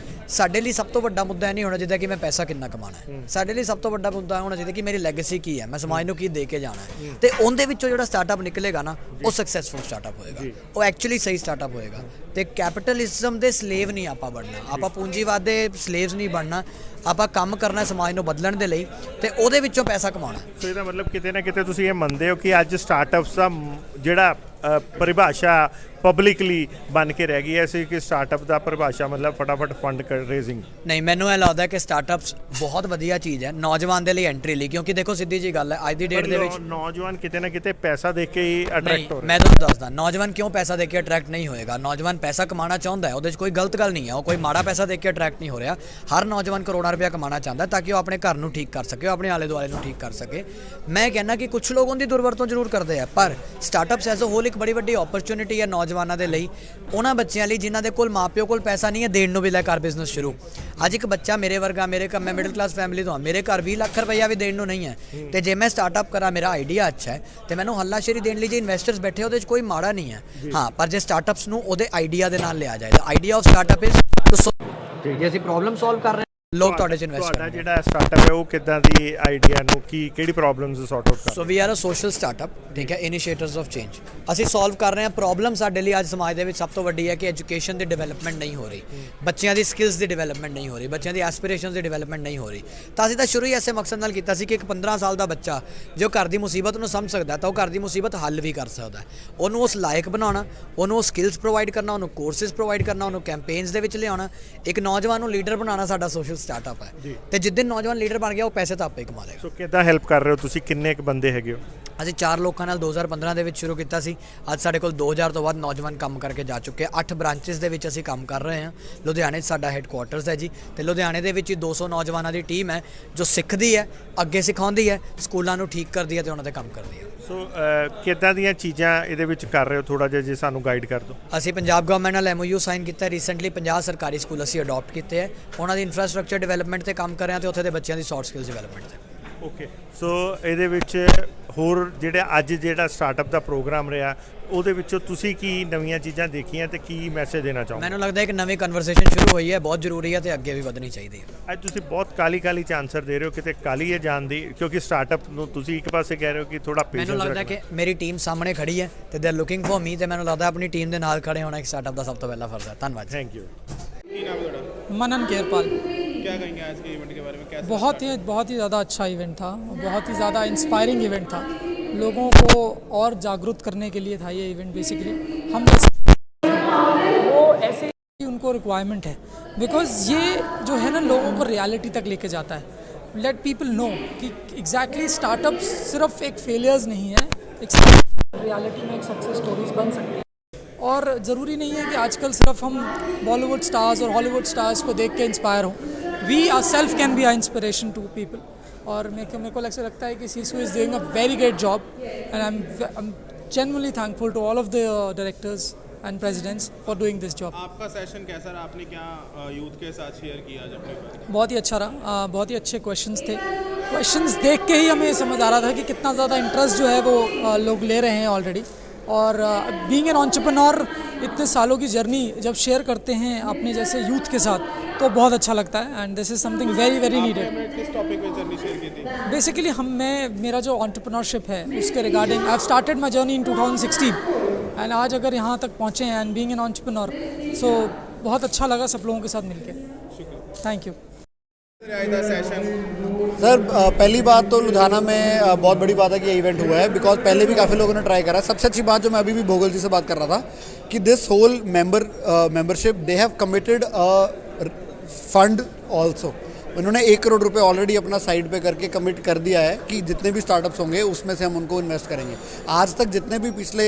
C: ਸਾਡੇ ਲਈ ਸਭ ਤੋਂ ਵੱਡਾ ਮੁੱਦਾ ਇਹ ਨਹੀਂ ਹੋਣਾ ਚਾਹੀਦਾ ਕਿ ਮੈਂ ਪੈਸਾ ਕਿੰਨਾ ਕਮਾਉਣਾ ਹੈ, ਸਾਡੇ ਲਈ ਸਭ ਤੋਂ ਵੱਡਾ ਮੁੱਦਾ ਹੋਣਾ ਚਾਹੀਦਾ ਕਿ ਮੇਰੀ ਲੈਗੇਸੀ ਕੀ ਹੈ, ਮੈਂ ਸਮਾਜ ਨੂੰ ਕੀ ਦੇ ਕੇ ਜਾਣਾ ਹੈ। ਤੇ ਉਹਦੇ ਵਿੱਚੋਂ ਜਿਹੜਾ ਸਟਾਰਟਅਪ ਨਿਕਲੇਗਾ ਨਾ, ਉਹ ਸਕਸੈਸਫੁਲ ਸਟਾਰਟਅਪ ਹੋਏਗਾ, ਉਹ ਐਕਚੁਅਲੀ ਸਹੀ ਸਟਾਰਟਅਪ ਹੋਏਗਾ। ਤੇ ਕੈਪੀਟਲਿਜ਼ਮ ਦੇ ਸਲੇਵ ਨਹੀਂ ਆਪਾਂ ਬਣਨਾ, ਆਪਾਂ ਪੂੰਜੀਵਾਦ ਦੇ ਸਲੇਵਸ ਨਹੀਂ ਬਣਨਾ, ਆਪਾਂ ਕੰਮ ਕਰਨਾ ਸਮਾਜ ਨੂੰ ਬਦਲਣ ਦੇ ਲਈ ਤੇ ਉਹਦੇ ਵਿੱਚੋਂ ਪੈਸਾ ਕਮਾਉਣਾ।
A: ਸੋ ਇਹਦਾ ਮਤਲਬ ਕਿਤੇ ਨਾ ਕਿਤੇ ਤੁਸੀਂ ਇਹ ਮੰਨਦੇ ਹੋ ਕਿ ਅੱਜ ਸਟਾਰਟਅਪਸ ਦਾ ਜਿਹੜਾ ਪਰਿਭਾਸ਼ਾ ਪਬਲਿਕਲੀ ਬਣ ਕੇ ਰਹਿ ਗਈ ਹੈ ਸੀ ਕਿ ਸਟਾਰਟਅਪ ਦਾ ਪਰਿਭਾਸ਼ਾ ਮਤਲਬ ਫਟਾਫਟ ਫੰਡ ਰੇਜ਼ਿੰਗ।
C: ਨਹੀਂ, ਮੈਨੂੰ ਇਹ ਲੱਗਦਾ ਕਿ ਸਟਾਰਟਅਪਸ ਬਹੁਤ ਵਧੀਆ ਚੀਜ਼ ਹੈ ਨੌਜਵਾਨ ਦੇ ਲਈ ਐਂਟਰੀ ਲਈ, ਕਿਉਂਕਿ ਦੇਖੋ ਸਿੱਧੀ ਜੀ ਗੱਲ ਹੈ ਅੱਜ ਦੀ ਡੇਟ ਦੇ ਵਿੱਚ
A: ਨੌਜਵਾਨ ਕਿਤੇ ਨਾ ਕਿਤੇ ਪੈਸਾ ਦੇ ਕੇ ਹੀ ਅਟਰੈਕਟ ਹੋ ਰਿਹਾ।
C: ਮੈਂ ਤੁਹਾਨੂੰ ਦੱਸਦਾ ਨੌਜਵਾਨ ਕਿਉਂ ਪੈਸਾ ਦੇ ਕੇ ਅਟਰੈਕਟ ਨਹੀਂ ਹੋਏਗਾ। ਨੌਜਵਾਨ ਪੈਸਾ ਕਮਾਉਣਾ ਚਾਹੁੰਦਾ ਹੈ, ਉਹਦੇ 'ਚ ਕੋਈ ਗਲਤ ਗੱਲ ਨਹੀਂ ਹੈ, ਉਹ ਕੋਈ ਮਾੜਾ ਪੈਸਾ ਦੇ ਕੇ ਅਟਰੈਕਟ ਨਹੀਂ ਹੋ ਰਿਹਾ। ਹਰ ਨੌਜਵਾਨ ਕਰੋੜਾਂ ਰੁਪਇਆ ਕਮਾਉਣਾ ਚਾਹੁੰਦਾ ਤਾਂ ਕਿ ਉਹ ਆਪਣੇ ਘਰ ਨੂੰ ਠੀਕ ਕਰ ਸਕੇ, ਉਹ ਆਪਣੇ ਆਲੇ ਦੁਆਲੇ ਨੂੰ ਠੀਕ ਕਰ ਸਕੇ। ਮੈਂ ਕਹਿੰਦਾ ਕਿ ਕੁਝ ਲੋਕ ਉਹਦੀ ਦੁਰਵਰਤੋਂ ਜ਼ਰੂਰ ਕਰਦੇ ਆ, ਪਰ ਸਟਾਰਟਅਪਸ ਐਜ਼ ਅ ਹੋਲ ਇੱਕ ਬੜੀ ਵੱਡੀ ਓਪਰਚੁਨਿਟੀ ਹੈ ਨੌਜਵਾਨਾਂ ਦੇ ਲਈ, ਉਹਨਾਂ ਬੱਚਿਆਂ ਲਈ ਜਿਨ੍ਹਾਂ ਦੇ ਕੋਲ ਮਾਪਿਓ ਕੋਲ ਪੈਸਾ ਨਹੀਂ ਹੈ ਦੇਣ ਨੂੰ ਵੀ ਲੈ ਕਰ ਬਿਜ਼ਨਸ ਸ਼ੁਰੂ। ਅੱਜ ਇੱਕ ਬੱਚਾ ਮੇਰੇ ਵਰਗਾ, ਮੈਂ ਮਿਡਲ ਕਲਾਸ ਫੈਮਿਲੀ ਤੋਂ ਹਾਂ, ਮੇਰੇ ਘਰ 20 ਲੱਖ ਰੁਪਈਆ ਵੀ ਦੇਣ ਨੂੰ ਨਹੀਂ ਹੈ, ਤੇ ਜੇ ਮੈਂ ਸਟਾਰਟਅਪ ਕਰਾਂ, ਮੇਰਾ ਆਈਡੀਆ ਅੱਛਾ ਹੈ ਤੇ ਮੈਨੂੰ ਹੱਲਾਸ਼ੇਰੀ ਦੇਣ ਲਈ ਜੇ ਇਨਵੈਸਟਰਸ ਬੈਠੇ ਉਹਦੇ 'ਚ ਕੋਈ ਮਾੜਾ ਨਹੀਂ ਹੈ। ਹਾਂ, ਪਰ ਜੇ ਸਟਾਰਟਅਪਸ ਨੂੰ ਉਹਦੇ ਆਈਡੀਆ ਦੇ ਨਾਲ ਲਿਆ ਜਾਏ, ਤਾਂ ਆਈਡੀਆ ਆਫ ਸਟਾਰਟਅਪ ਇਜ਼ ਜੇ ਅਸੀਂ ਪ੍ਰੋਬਲਮ ਸੋਲਵ ਕਰ ਰਹੇ ਲੋਕ ਤੁਹਾਡੇ 'ਚ ਇਨਵੈਸਟ
A: ਤੁਹਾਡਾ ਜਿਹੜਾ ਸਟਾਰਟਅਪ ਹੈ ਉਹ ਕਿੱਦਾਂ ਦੀ ਆਈਡੀਆ ਨੂੰ ਕਿਹੜੀ ਪ੍ਰੋਬਲਮਸ ਸੌਰਟ ਆਊਟ ਕਰ?
C: So we are a social startup, ਠੀਕ ਹੈ, ਇਨੀਸ਼ੀਏਟਰਸ ਆਫ ਚੇਂਜ। ਅਸੀਂ ਸੋਲਵ ਕਰ ਰਹੇ ਹਾਂ ਪ੍ਰੋਬਲਮ। ਸਾਡੇ ਲਈ ਅੱਜ ਸਮਾਜ ਦੇ ਵਿੱਚ ਸਭ ਤੋਂ ਵੱਡੀ ਹੈ ਕਿ ਐਜੂਕੇਸ਼ਨ ਦੀ ਡਿਵੈਲਪਮੈਂਟ ਨਹੀਂ ਹੋ ਰਹੀ, ਬੱਚਿਆਂ ਦੀ ਸਕਿੱਲਸ ਦੀ ਡਿਵੈਲਪਮੈਂਟ ਨਹੀਂ ਹੋ ਰਹੀ, ਬੱਚਿਆਂ ਦੀ ਐਸਪੀਰੇਸ਼ਨਸ ਦੀ ਡਿਵੈਲਪਮੈਂਟ ਨਹੀਂ ਹੋ ਰਹੀ। ਤਾਂ ਅਸੀਂ ਤਾਂ ਸ਼ੁਰੂ ਹੀ ਐਸੇ ਮਕਸਦ ਨਾਲ ਕੀਤਾ ਸੀ ਕਿ ਇੱਕ 15 ਸਾਲ ਦਾ ਬੱਚਾ ਜੋ ਘਰ ਦੀ ਮੁਸੀਬਤ ਨੂੰ ਸਮਝ ਸਕਦਾ ਤਾਂ ਉਹ ਘਰ ਦੀ ਮੁਸੀਬਤ ਹੱਲ ਵੀ ਕਰ ਸਕਦਾ, ਉਹਨੂੰ ਉਸ ਲਾਇਕ ਬਣਾਉਣਾ, ਉਹਨੂੰ ਉਹ ਸਕਿੱਲਸ ਪ੍ਰੋਵਾਈਡ ਕਰਨਾ, ਉਹਨੂੰ ਕੋਰਸਿਸ ਪ੍ਰੋਵਾਈਡ ਕਰਨਾ, ਉਹਨੂੰ ਕੈਂਪੇਨਸ ਦੇ ਵਿੱਚ ਲਿਆਉਣਾ, ਇੱਕ ਨੌਜਵਾਨ ਨੂੰ ਲੀਡਰ ਬਣਾਉਣਾ ਸਾਡਾ ਸੋਸ਼ਲ ਸਟਾਰਟਅਪ ਹੈ। ਤੇ ਜਿੱਦਨ ਨੌਜਵਾਨ ਲੀਡਰ ਬਣ ਗਿਆ ਉਹ ਪੈਸੇ ਤਾਂ ਆਪੇ ਕਮਾ ਲਏਗਾ।
A: ਸੋ ਕਿੱਦਾਂ ਹੈਲਪ ਕਰ ਰਹੇ ਹੋ ਤੁਸੀਂ? ਕਿੰਨੇ ਕੁ ਬੰਦੇ ਹੈਗੇ ਹੋ?
C: ਅਸੀਂ 4 ਲੋਕਾਂ ਨਾਲ 2015 ਦੇ ਵਿੱਚ ਸ਼ੁਰੂ ਕੀਤਾ ਸੀ। ਅੱਜ ਸਾਡੇ ਕੋਲ 2000 ਤੋਂ ਵੱਧ ਨੌਜਵਾਨ ਕੰਮ ਕਰਕੇ ਜਾ ਚੁੱਕੇ। 8 ਬ੍ਰਾਂਚਿਸ ਦੇ ਵਿੱਚ ਅਸੀਂ ਕੰਮ ਕਰ ਰਹੇ ਹਾਂ। ਲੁਧਿਆਣੇ 'ਚ ਸਾਡਾ ਹੈੱਡਕੁਆਟਰਸ ਹੈ ਜੀ, ਤੇ ਲੁਧਿਆਣੇ ਦੇ ਵਿੱਚ ਹੀ 200 ਨੌਜਵਾਨਾਂ ਦੀ ਟੀਮ ਹੈ ਜੋ ਸਿੱਖਦੀ ਹੈ, ਅੱਗੇ ਸਿਖਾਉਂਦੀ ਹੈ, ਸਕੂਲਾਂ ਨੂੰ ਠੀਕ ਕਰਦੀ ਹੈ ਤੇ ਉਹਨਾਂ 'ਤੇ ਕੰਮ ਕਰਦੀ ਹੈ।
A: ਸੋ ਕਿੱਦਾਂ ਦੀਆਂ ਚੀਜ਼ਾਂ ਇਹਦੇ ਵਿੱਚ ਕਰ ਰਹੇ ਹੋ? ਥੋੜਾ ਜਿਹਾ ਜੇ ਸਾਨੂੰ ਗਾਈਡ ਕਰ ਦਿਓ।
C: ਅਸੀਂ ਪੰਜਾਬ ਗਵਰਨਮੈਂਟ ਨਾਲ MOU ਸਾਈਨ ਕੀਤਾ ਰੀਸੈਂਟਲੀ। 50 ਸਰਕਾਰੀ ਸਕੂਲ ਅਸੀਂ ਅਡਾਪਟ ਕੀਤੇ ਹੈ, ਉਹਨਾਂ ਦੀ ਇਨਫਰਾਸਟ੍ਰਕਚਰ ਡਿਵੈਲਪਮੈਂਟ ਤੇ ਕੰਮ ਕਰ ਰਹੇ ਹਾਂ ਤੇ ਉੱਥੇ ਦੇ ਬੱਚਿਆਂ ਦੀ ਸੌਫਟ ਸਕਿੱਲਸ ਡਿਵੈਲਪਮੈਂਟ ਤੇ।
A: ਓਕੇ, ਸੋ ਇਹਦੇ ਵਿੱਚ ਹੋਰ ਜਿਹੜਾ ਸਟਾਰਟਅਪ ਦਾ ਪ੍ਰੋਗਰਾਮ ਰਿਹਾ ਉਹਦੇ ਵਿੱਚੋਂ ਤੁਸੀਂ ਕੀ ਨਵੀਆਂ ਚੀਜ਼ਾਂ ਦੇਖੀਆਂ ਤੇ ਕੀ ਮੈਸੇਜ ਦੇਣਾ ਚਾਹੋਗੇ?
C: ਮੈਨੂੰ ਲੱਗਦਾ ਹੈ ਇੱਕ ਨਵੀਂ ਕਨਵਰਸੇਸ਼ਨ ਸ਼ੁਰੂ ਹੋਈ ਹੈ, ਬਹੁਤ ਜ਼ਰੂਰੀ ਹੈ ਤੇ ਅੱਗੇ ਵੀ ਵਧਣੀ ਚਾਹੀਦੀ ਹੈ।
A: ਅੱਜ ਤੁਸੀਂ ਬਹੁਤ ਕਾਲੀ ਚ ਆਨਸਰ ਦੇ ਰਹੇ ਹੋ, ਕਿਤੇ ਕਾਲੀ ਹੈ ਜਾਣ ਦੀ? ਕਿਉਂਕਿ ਸਟਾਰਟਅਪ ਨੂੰ ਤੁਸੀਂ ਇੱਕ ਪਾਸੇ ਕਹਿ ਰਹੇ ਹੋ ਕਿ ਥੋੜਾ ਪੇਸ਼ੈਂਸ
C: ਮੈਨੂੰ ਲੱਗਦਾ ਕਿ ਮੇਰੀ ਟੀਮ ਸਾਹਮਣੇ ਖੜੀ ਹੈ ਤੇ they are looking for me, ਤੇ ਮੈਨੂੰ ਲੱਗਦਾ ਆਪਣੀ ਟੀਮ ਦੇ ਨਾਲ ਖੜੇ ਹੋਣਾ ਇੱਕ ਸਟਾਰਟਅਪ ਦਾ ਸਭ ਤੋਂ ਪਹਿਲਾ ਫਰਜ਼ ਹੈ। ਧੰਨਵਾਦ।
A: Thank you.
D: ਕੀ ਨਾਮ ਹੈ ਤੁਹਾਡਾ?
E: मनन केरपाल।
D: क्या कहेंगे आज के इवेंट के बारे में? कैसा
E: बहुत ही ज़्यादा अच्छा इवेंट था, बहुत ही ज़्यादा इंस्पायरिंग इवेंट था। लोगों को और जागरूक करने के लिए था ये इवेंट। बेसिकली हम वो ऐसे ही उनको रिक्वायरमेंट है, बिकॉज ये जो है ना लोगों को रियलिटी तक लेके जाता है। लेट पीपल नो कि एग्जैक्टली स्टार्टअप्स सिर्फ एक फेलियर्स नहीं है, एक रियलिटी में एक सक्सेस स्टोरीज बन सकती है। और ज़रूरी नहीं है कि आजकल सिर्फ हम बॉलीवुड स्टार्स और हॉलीवुड स्टार्स को देख के इंस्पायर हों। We are self can be our inspiration to people. और मेरे को ऐसा लगता है कि सीसू is doing a very great job, and I am genuinely thankful to all of the directors and presidents for doing this job.
D: आपका session कैसा रहा? आपने क्या यूथ के साथ शेयर किया आज अपने?
E: बहुत ही अच्छा रहा, बहुत ही अच्छे क्वेश्चंस थे। क्वेश्चंस देख के ही हमें समझ आ रहा था कि कितना ज़्यादा इंटरेस्ट जो है वो लोग ले रहे हैं ऑलरेडी। और बीइंग एन एंटरप्रेन्योर, इतने सालों की जर्नी जब शेयर करते हैं अपने जैसे यूथ के साथ तो बहुत अच्छा लगता है, and this is something very very needed.
D: किस टॉपिक पे जर्नी शेयर की थी?
E: बेसिकली मेरा जो एंटरप्रेन्योरशिप है उसके regarding I have started my journey in 2016, and आज अगर यहाँ तक पहुँचे हैं एंड बीइंग एन एंटरप्रेन्योर, सो बहुत अच्छा लगा सब लोगों के साथ मिलकर। Thank you.
F: सर पहली बात तो लुधियाना में बहुत बड़ी बात है कि ये इवेंट हुआ है, बिकॉज पहले भी काफ़ी लोगों ने ट्राई करा। सबसे अच्छी बात जो मैं अभी भी भोगल जी से बात कर रहा था कि this whole membership they have committed fund also, उन्होंने 1 करोड़ रुपए ऑलरेडी अपना साइड पे करके कमिट कर दिया है कि जितने भी स्टार्टअप्स होंगे उसमें से हम उनको इन्वेस्ट करेंगे। आज तक जितने भी पिछले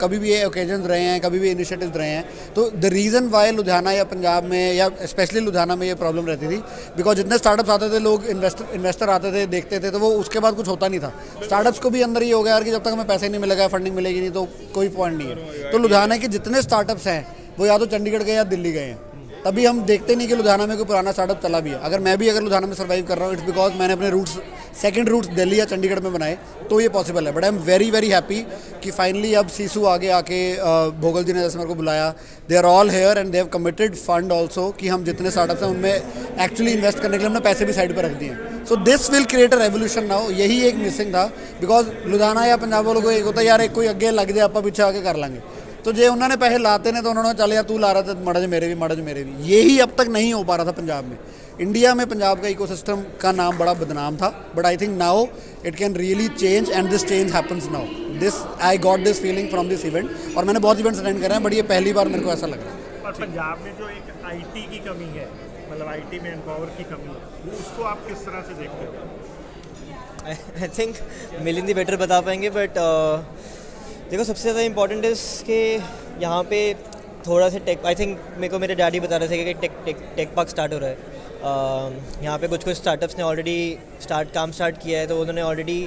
F: कभी भी ये ओकेजन रहे हैं, कभी भी इनिशिएटिव्स रहे हैं, तो द रीज़न वाई लुधियाना या पंजाब में या स्पेशली लुधियाना में ये प्रॉब्लम रहती थी, बिकॉज जितने स्टार्टअप्स आते थे, लोग इन्वेस्टर आते थे, देखते थे, तो वो उसके बाद कुछ होता नहीं था। स्टार्टअप्स को भी अंदर ये हो गया यार कि जब तक हमें पैसे नहीं मिलेगा, फंडिंग मिलेगी नहीं, तो कोई पॉइंट नहीं है। तो लुधियाना के जितने स्टार्टअप्स हैं वो या तो चंडीगढ़ गए या दिल्ली गए हैं। तभी हम देखते नहीं कि लुधियाना में कोई पुराना स्टार्टअप चला भी है। अगर मैं भी लुधियाना में सर्वाइव कर रहा हूँ, इट्स बिकॉज मैंने अपने रूट्स, सेकंड रूट्स दिल्ली या चंडीगढ़ में बनाए, तो ये पॉसिबल है। But I am very very happy कि फाइनली अब सीसू आगे आके भोगल जी ने जैसे मेरे को बुलाया, they are all here and they have committed fund also कि हम जितने स्टार्टअप्स हैं उनमें एक्चुअली इन्वेस्ट करने के लिए हमने पैसे भी साइड पर रख दिए हैं। So this will create a revolution now. यही एक मिसिंग था, बिकॉज लुधियाना या पंजाब वालों को एक होता है यार एक कोई अगे लग जाए, आप पीछे आके कर लेंगे। तो जे उन्होंने पैसे लाते ने तो उन्होंने चल यार तू ला रहा था, मड़ा मेरे भी। यही अब तक नहीं हो पा रहा था पंजाब में। इंडिया में पंजाब का इकोसिस्टम का नाम बड़ा बदनाम था, but I think now it can really change and this change happens now. This I got this feeling from this event, और मैंने बहुत इवेंट्स अटेंड करे हैं, बट ये पहली बार मेरे को ऐसा लग रहा है।
A: और पंजाब में जो एक आईटी की कमी है, मतलब आईटी मैन पावर की कमी है, उसको आप किस तरह से देखते हो?
G: आई थिंक मिलिंद बेटर बता पाएंगे, बट देखो सबसे ज़्यादा इम्पॉर्टेंट इस कि यहाँ पे थोड़ा सा टेक, आई थिंक मेरे को मेरे डैडी बता रहे थे कि टेक पार्क स्टार्ट हो रहा है। यहाँ पे कुछ स्टार्टअप्स ने ऑलरेडी काम स्टार्ट किया है, तो उन्होंने ऑलरेडी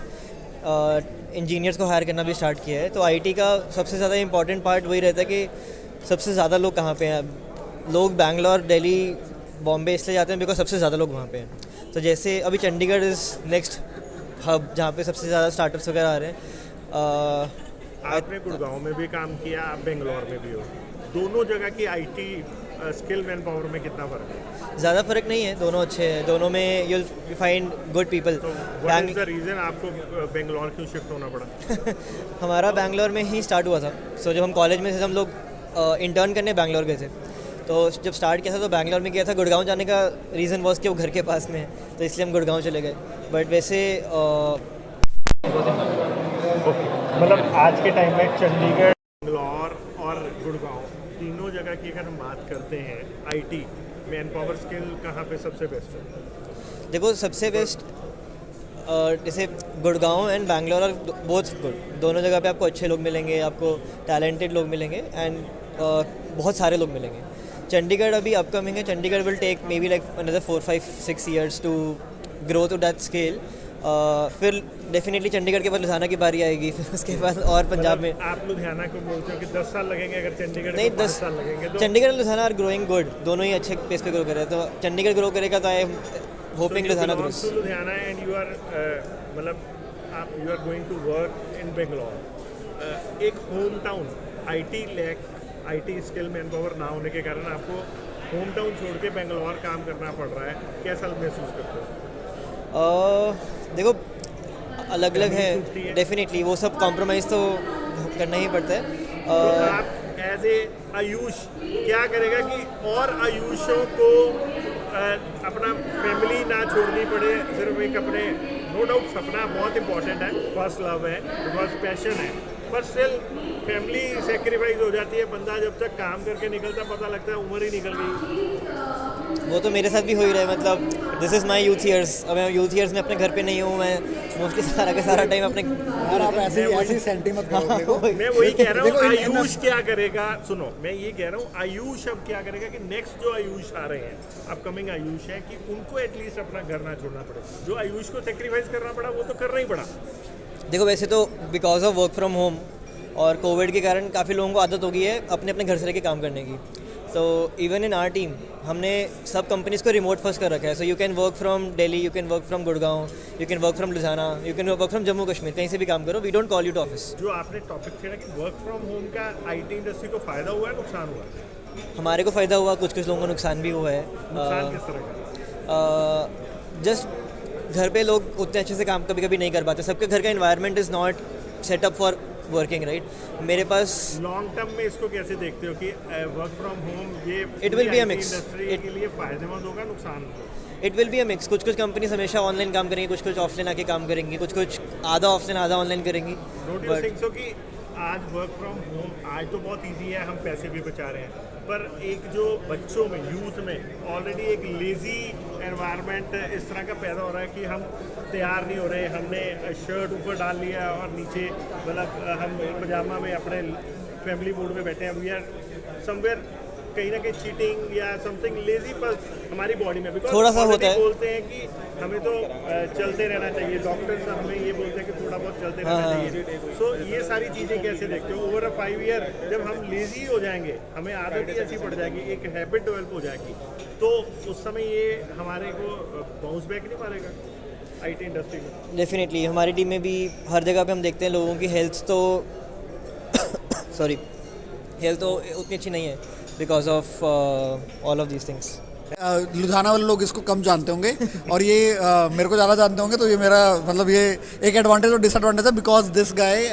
G: इंजीनियर्स को हायर करना भी स्टार्ट किया है। तो आईटी का सबसे ज़्यादा इम्पॉर्टेंट पार्ट वही रहता है कि सबसे ज़्यादा लोग कहाँ पे हैं। लोग बैंगलोर, दिल्ली, बॉम्बे इसलिए जाते हैं बिकॉज सबसे ज़्यादा लोग वहाँ पे हैं। तो जैसे अभी चंडीगढ़ इज़ नेक्स्ट हब जहाँ पे सबसे ज़्यादा स्टार्टअप्स वगैरह आ रहे हैं।
A: आपने गुड़गांव में भी काम किया, आप बेंगलोर में भी हो, दोनों जगह की आईटी स्किल मैन पावर में कितना फ़र्क है?
G: ज़्यादा फ़र्क नहीं है, दोनों अच्छे हैं, दोनों में you'll find good people.
A: What is the reason आपको बेंगलोर क्यों शिफ्ट होना पड़ा?
G: हमारा बैंगलोर में ही स्टार्ट हुआ था। सो जब हम कॉलेज में थे, हम लोग इंटर्न करने बैंगलोर गए थे। तो जब स्टार्ट किया था तो बैंगलोर में किया था। गुड़गांव जाने का रीज़न वॉज कि वो घर के पास में है, तो इसलिए हम गुड़गांव चले गए। बट वैसे
A: मतलब आज के टाइम में चंडीगढ़, बेंगलोर और गुड़गांव तीनों जगह की अगर हम बात करते हैं, आईटी मैन पावर स्किल कहाँ पे सबसे बेस्ट है?
G: देखो सबसे बेस्ट जैसे Gurgaon and Bangalore are both good. दोनों जगह पे आपको अच्छे लोग मिलेंगे, आपको टैलेंटेड लोग मिलेंगे एंड बहुत सारे लोग मिलेंगे। चंडीगढ़ अभी अपकमिंग है। Chandigarh will take maybe like another 4-5-6 years to grow to that scale. फिर डेफिनेटली चंडीगढ़ के बाद लुधियाना की बारी आएगी, फिर उसके बाद और पंजाब में।
A: आप लुधियाना को बोलते हो कि 10 साल लगेंगे, अगर चंडीगढ़
G: नहीं,
A: को 5 साल लगेंगे तो?
G: चंडीगढ़ और लुधियाना आर ग्रोइंग गुड, दोनों ही अच्छे पेस पे ग्रो कर रहे हैं। तो चंडीगढ़ ग्रो करेगा तो I am hoping Ludhiana grows.
A: So Ludhiana and you are मतलब आप you are going to work in Bangalore. एक home town IT skill man power ना होने के कारण आपको होम टाउन छोड़ के बेंगलोर काम करना पड़ रहा है, कैसा महसूस करते हो?
G: देखो अलग अलग है डेफिनेटली, वो सब कॉम्प्रोमाइज़ तो करना ही पड़ता है।
A: तो आप एज ए आयुष क्या करेगा कि और आयुषों को अपना फैमिली ना छोड़नी पड़े, सिर्फ एक अपने, नो डाउट सपना बहुत इंपॉर्टेंट है, फर्स्ट लव है, बिकॉज पैशन है, पर स्टिल फैमिली सेक्रीफाइस हो जाती है। बंदा जब तक काम करके निकलता पता लगता है उम्र ही निकल गई।
G: वो तो मेरे साथ भी हो ही रहा है। मतलब this is my youth years. अब मैं यूथ ईयर्स में अपने घर पे नहीं हूँ, मैं मोस्टली सारा का सारा टाइम अपने
F: यार आप ऐसी सेंटी मत करो देखो।
A: मैं वही कह रहा हूँ, आयुष क्या करेगा? सुनो, मैं ये कह रहा हूँ आयुष अब क्या करेगा कि नेक्स्ट जो आयुष आ रहे हैं, अपकमिंग आयुष है, कि उनको एटलीस्ट अपना घर ना छोड़ना पड़े। जो आयुष को सेक्रीफाइस करना पड़ा वो तो करना ही पड़ा।
G: देखो वैसे तो because of work from home और कोविड के कारण काफ़ी लोगों को आदत हो गई है अपने अपने घर से लेके काम करने की। तो इवन इन आवर टीम हमने सब कंपनीज़ को रिमोट फर्स्ट कर रखा है। So you can work from Delhi, you can work from Gurgaon, you can work from Ludhiana, you can work from Jammu Kashmir, कहीं से भी काम करो। We don't call you to office.
A: जो आपने टॉपिक छेड़ा कि वर्क फ्रॉम होम का आईटी इंडस्ट्री को फायदा हुआ है, नुकसान हुआ है?
G: हमारे को फ़ायदा हुआ, कुछ लोगों को नुकसान भी हुआ है।
A: नुकसान किस तरह का?
G: जस्ट घर पे लोग उतने अच्छे से काम कभी कभी नहीं कर पाते। सबके घर का environment is not set up for working, right? मेरे पास
A: लॉन्ग टर्म में इसको कैसे देखते हो कि वर्क फ्रॉम होम ये
G: It will be a mix.
A: Industry के लिए फायदेमंद होगा, नुकसान?
G: It will be a mix. कुछ कंपनीज हमेशा ऑनलाइन काम करेंगी, कुछ ऑफलाइन आके काम करेंगी, कुछ आधा ऑफलाइन आधा ऑनलाइन करेंगी।
A: डोंट यू थिंक सो कि आज वर्क फ्रॉम होम आज तो बहुत इजी है, हम पैसे भी बचा रहे हैं, पर एक जो बच्चों में, यूथ में ऑलरेडी एक लेज़ी एनवायरनमेंट इस तरह का पैदा हो रहा है कि हम तैयार नहीं हो रहे, हमने शर्ट ऊपर डाल लिया और नीचे मतलब हम पजामा में अपने फैमिली मूड में बैठे हैं, वी आर समवेयर कहीं ना कहीं चीटिंग या समथिंग लेजी पर हमारी बॉडी में बिकॉज
G: थोड़ा सा होता है।
A: बोलते हैं कि हमें तो चलते रहना चाहिए, डॉक्टर्स हमें ये बोलते हैं कि थोड़ा बहुत चलते रहना चाहिए। सो ये सारी चीज़ें कैसे देखते हो ओवर अ 5 ईयर जब हम लेजी हो जाएंगे, हमें आदत ही ऐसी पड़ जाएगी, एक हैबिट डेवलप हो जाएगी, तो उस समय ये हमारे को बाउंस बैक नहीं मारेगा IT इंडस्ट्री में?
G: डेफिनेटली हमारी टीम में भी हर जगह पे हम देखते हैं लोगों की हेल्थ तो सॉरी हेल्थ तो उतनी अच्छी नहीं है because of all of these things.
F: Ludhiana वाले लोग इसको कम जानते होंगे और ये मेरे को ज़्यादा जानते होंगे, तो ये मेरा मतलब ये एक एडवांटेज और डिसएडवांटेज है बिकॉज दिस गाय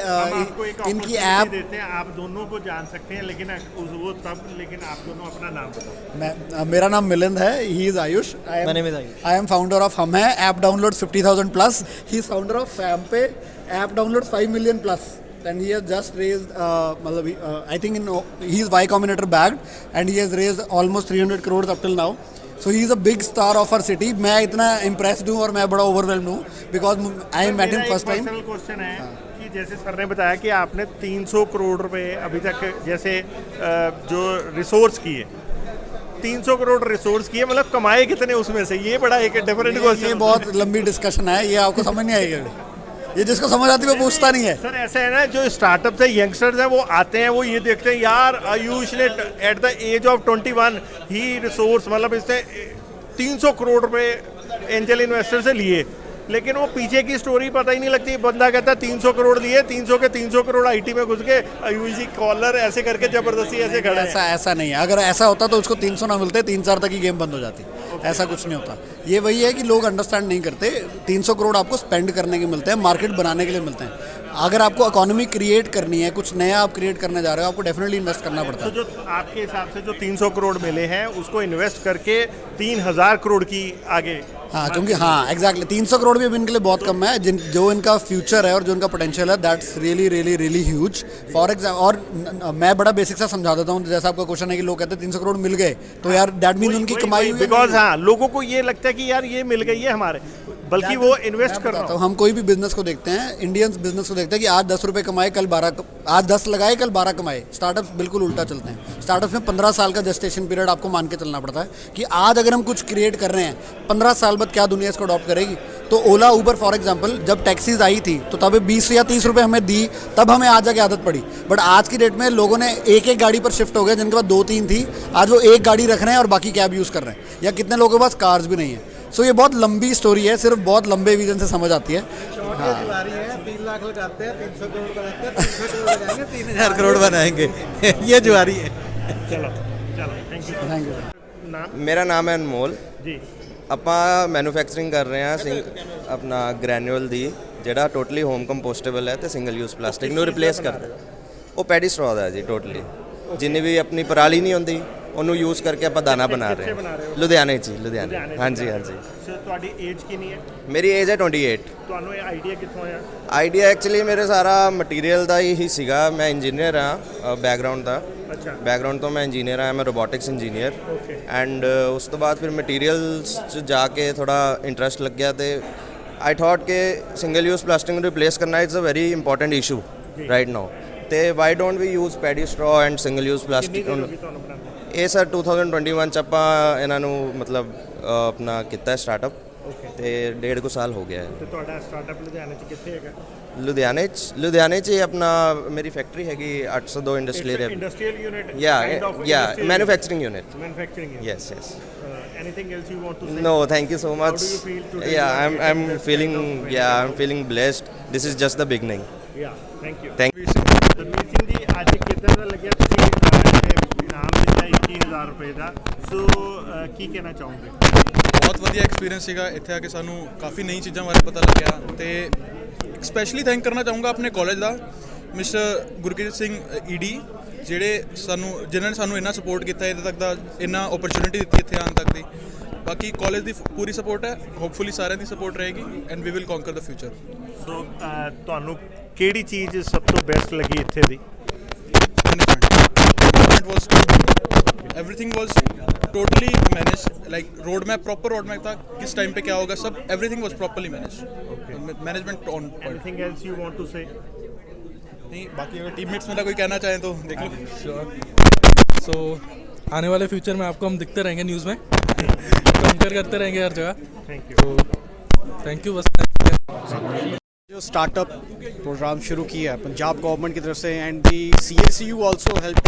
F: इनकी ऐप
A: देते हैं, आप दोनों को जान सकते हैं, लेकिन वो तब, लेकिन आप दोनों अपना नाम बताओ।
F: मेरा नाम मिलिंद है, he is Ayush,
G: My name is Ayush.
F: I am founder of हम है app download 50,000 plus, he is founder of FamPay app download 5 million plus and he has just raised I think he is Y Combinator backed and he has raised almost 300 crores up till now, so he is a big star of our city। मैं इतना impressed हूँ और मैं बड़ा overwhelmed हूँ because I met him first time।
A: Personal question है कि जैसे सर ने बताया कि आपने 300 करोड़ रुपए अभी तक जैसे जो रिसोर्स किए, 300 करोड़ रिसोर्स किए, मतलब कमाए कितने उसमें से, ये बड़ा एक डिफरेंट क्वेश्चन।
F: ये बहुत लंबी डिस्कशन है, ये आपको समझ नहीं आएगी, ये जिसको समझ आती है वो पूछता नहीं है।
A: सर ऐसा है ना, जो स्टार्टअप है, यंगस्टर्स हैं, वो आते हैं, वो ये देखते हैं यार आयुष ने एट द एज ऑफ 21 ही रिसोर्स, मतलब इसने 300 करोड़ रुपए एंजल इन्वेस्टर से लिए, लेकिन वो पीछे की स्टोरी पता ही नहीं लगती। बंदा कहता है 300 करोड़ लिए, 300 के 300 करोड़ IT में घुस गए, आयुष जी कॉलर ऐसे करके जबरदस्ती ऐसे खड़ा है।
F: ऐसा नहीं है, अगर ऐसा होता तो उसको 300 ना मिलते, 3-4 तक ही गेम बंद हो जाती। ऐसा कुछ नहीं होता, ये वही है कि लोग अंडरस्टैंड नहीं करते। 300 करोड़ आपको स्पेंड करने के मिलते हैं, मार्केट बनाने के लिए मिलते हैं। अगर आपको इकोनॉमी क्रिएट करनी है, कुछ नया आप क्रिएट करने जा रहे हो, आपको डेफिनेटली इन्वेस्ट करना पड़ता है।
A: तो जो आपके हिसाब से जो 300 करोड़ मिले हैं उसको इन्वेस्ट करके 3000 करोड़ की आगे,
F: हाँ क्योंकि हाँ एग्जैक्टली 300 करोड़ भी अब इनके लिए बहुत कम है। जो इनका फ्यूचर है और जो इनका पोटेंशियल है that's really really really huge. For example, और मैं बड़ा बेसिक सा समझा देता हूँ, जैसा आपका क्वेश्चन है कि लोग कहते हैं 300 करोड़ मिल गए तो यार दैट मीन उनकी कमाई हुई है।
A: बिकॉज हाँ लोगों को ये लगता है कि यार ये मिल गई है हमारे, बल्कि वो इन्वेस्ट कर रहा
F: तो
A: हूँ।
F: हम कोई भी बिजनेस को देखते हैं, इंडियंस बिजनेस को देखते हैं कि आज 10 रुपए कमाए कल 12, आज 10 लगाए कल 12 कमाए। स्टार्टअप्स बिल्कुल उल्टा चलते हैं। स्टार्टअप्स में 15 साल का जेस्टेशन पीरियड आपको मान के चलना पड़ता है कि आज अगर हम कुछ क्रिएट कर रहे हैं 15 साल बाद क्या दुनिया इसको अडॉप्ट करेगी। तो ओला उबर फॉर एग्जांपल जब टैक्सीज आई थी तो तब 20 या 30 रुपए हमें दी, तब हमें आज जाके आदत पड़ी। बट आज की डेट में लोगों ने एक गाड़ी पर शिफ्ट हो गए, जिनके पास 2-3 थी, आज वो एक गाड़ी रख रहे हैं और बाकी कैब यूज़ कर रहे हैं, या कितने लोगों के पास कार्स भी नहीं है। सो ये बहुत लंबी स्टोरी है, सिर्फ बहुत लंबे विजन से समझ आती है।
H: 3 लाख लगाते हैं, 300 करोड़ बनाते हैं, 300 करोड़ लगाएंगे, 3000 करोड़ बनाएंगे। ये जुआरी है।
A: चलो थैंक यू।
F: Thank you.
A: नाम?
I: मेरा नाम है अनमोल।
A: जी
I: ਆਪਾਂ ਮੈਨੂਫੈਕਚਰਿੰਗ ਕਰ ਰਹੇ ਹਾਂ ਆਪਣਾ ਗ੍ਰੈਨੂਅਲ ਦੀ, ਜਿਹੜਾ ਟੋਟਲੀ ਹੋਮ ਕੰਪੋਸਟੇਬਲ ਹੈ ਤੇ ਸਿੰਗਲ ਯੂਜ਼ ਪਲਾਸਟਿਕ ਨੂੰ ਰਿਪਲੇਸ ਕਰਦਾ। ਉਹ ਪੈਡੀ ਸਟ੍ਰॉ ਦਾ ਹੈ ਜੀ ਟੋਟਲੀ, ਜਿੰਨੀ ਵੀ ਆਪਣੀ ਪਰਾਲੀ ਨਹੀਂ ਹੁੰਦੀ ਉਹਨੂੰ ਯੂਜ਼ ਕਰਕੇ ਆਪਾਂ ਦਾਣਾ ਬਣਾ ਰਹੇ ਹਾਂ। ਲੁਧਿਆਣੇ 'ਚ, ਲੁਧਿਆਣੇ। ਹਾਂਜੀ ਹਾਂਜੀ।
A: ਸੋ ਤੁਹਾਡੀ ਏਜ ਕਿੰਨੀ ਹੈ?
I: ਮੇਰੀ ਏਜ ਹੈ 28।
A: ਤੁਹਾਨੂੰ ਇਹ ਆਈਡੀਆ ਕਿੱਥੋਂ ਆਇਆ?
I: ਆਈਡੀਆ ਐਕਚੁਅਲੀ ਮੇਰੇ ਸਾਰਾ ਮਟੀਰੀਅਲ ਦਾ ਹੀ ਸੀਗਾ। ਮੈਂ ਇੰਜੀਨੀਅਰ ਹਾਂ ਬੈਕਗਰਾਉਂਡ ਦਾ।
A: ਅੱਛਾ।
I: ਬੈਕਗਰਾਉਂਡ ਤੋਂ ਮੈਂ ਇੰਜੀਨੀਅਰ ਹਾਂ, ਮੈਂ ਰੋਬੋਟਿਕਸ ਇੰਜੀਨੀਅਰ।
A: ਓਕੇ।
I: ਐਂਡ ਉਸ ਤੋਂ ਬਾਅਦ ਫਿਰ ਮਟੀਰੀਅਲਸ 'ਚ ਜਾ ਕੇ ਥੋੜਾ ਇੰਟਰਸਟ ਲੱਗਿਆ ਤੇ ਆਈ ਥੋਟ ਕਿ ਸਿੰਗਲ ਯੂਜ਼ ਪਲਾਸਟਿਕ ਨੂੰ ਰਿਪਲੇਸ ਕਰਨਾ is a very important issue right now. ਤੇ why don't we use paddy straw and single use plastic. ਇਹ ਸਰ 2021 ਚ ਆਪਾਂ ਇਹਨਾਂ ਨੂੰ ਮਤਲਬ ਆਪਣਾ ਕੀਤਾ ਸਟਾਰਟਅਪ ਤੇ 1.5 ਸਾਲ ਹੋ ਗਿਆ ਹੈ।
A: ਤੇ ਤੁਹਾਡਾ ਸਟਾਰਟਅਪ ਲੁਧਿਆਣੇ 'ਚ ਕਿੱਥੇ ਹੈਗਾ?
I: ਲੁਧਿਆਣੇ 'ਚ ਆਪਣਾ ਮੇਰੀ ਫੈਕਟਰੀ ਹੈਗੀ 802 ਇੰਡਸਟਰੀਅਲ
A: ਯੂਨਿਟ
I: ਯਾ manufacturing unit.
A: Manufacturing unit.
I: Yes yes.
A: Anything else you want to say?
I: No, thank you so much.
A: How do you feel today?
I: I'm feeling blessed. This is just the beginning.
A: Yeah, thank you.
I: Thank
A: Tanveer Singh ji, ਅੱਜ ਕਿੱਦਾਂ ਦਾ ਲੱਗਿਆ ਤੁਸੀਂ ਇਨਾਮ ਦਿੱਤਾ 21,000 ਰੁਪਏ ਦਾ, ਸੋ ਕੀ ਕਹਿਣਾ ਚਾਹੋਗੇ?
J: ਬਹੁਤ ਵਧੀਆ ਐਕਸਪੀਰੀਅੰਸ ਸੀਗਾ। ਇੱਥੇ ਆ ਕੇ ਸਾਨੂੰ ਕਾਫੀ ਨਈ ਚੀਜ਼ਾਂ ਬਾਰੇ ਪਤਾ ਲੱਗਿਆ ਤੇ ਸਪੈਸ਼ਲੀ ਥੈਂਕ ਕਰਨਾ ਚਾਹੂੰਗਾ ਆਪਣੇ ਕਾਲਜ ਦਾ, ਮਿਸਟਰ ਗੁਰਕੀਰਤ ਸਿੰਘ ਈਡੀ, ਜਿਨ੍ਹਾਂ ਨੇ ਸਾਨੂੰ ਇੰਨਾ ਸਪੋਰਟ ਕੀਤਾ, ਇੱਥੇ ਤੱਕ ਦਾ ਇੰਨਾ ਓਪਰਚੁਨਿਟੀ ਦਿੱਤੀ ਇੱਥੇ ਆਉਣ ਤੱਕ ਦੀ। ਬਾਕੀ ਕਾਲਜ ਦੀ ਪੂਰੀ ਸਪੋਰਟ ਹੈ, ਹੋਪਫੁਲੀ ਸਾਰਿਆਂ ਦੀ ਸਪੋਰਟ ਰਹੇਗੀ and we will conquer the future.
A: So ਤੁਹਾਨੂੰ ਕਿਹੜੀ ਚੀਜ਼ ਸਭ ਤੋਂ ਬੈਸਟ ਲੱਗੀ ਇੱਥੇ ਦੀ?
J: Management was everything was totally manage, like road map, proper road map था, किस टाइम पे क्या होगा, सब everything was properly manage, management on point.
A: Anything else you want to say?
J: नहीं, बाकी अगर टीममेट्स मेरा कोई कहना चाहे तो देख लो।
K: श्योर। सो आने वाले फ्यूचर में आपको हम दिखते रहेंगे न्यूज़ में, कंपेयर करते रहेंगे हर जगह।
A: Thank you.
K: तो थैंक यू। बस
L: जो स्टार्टअप प्रोग्राम शुरू किया है पंजाब गवर्नमेंट की तरफ से, and the CSU also help,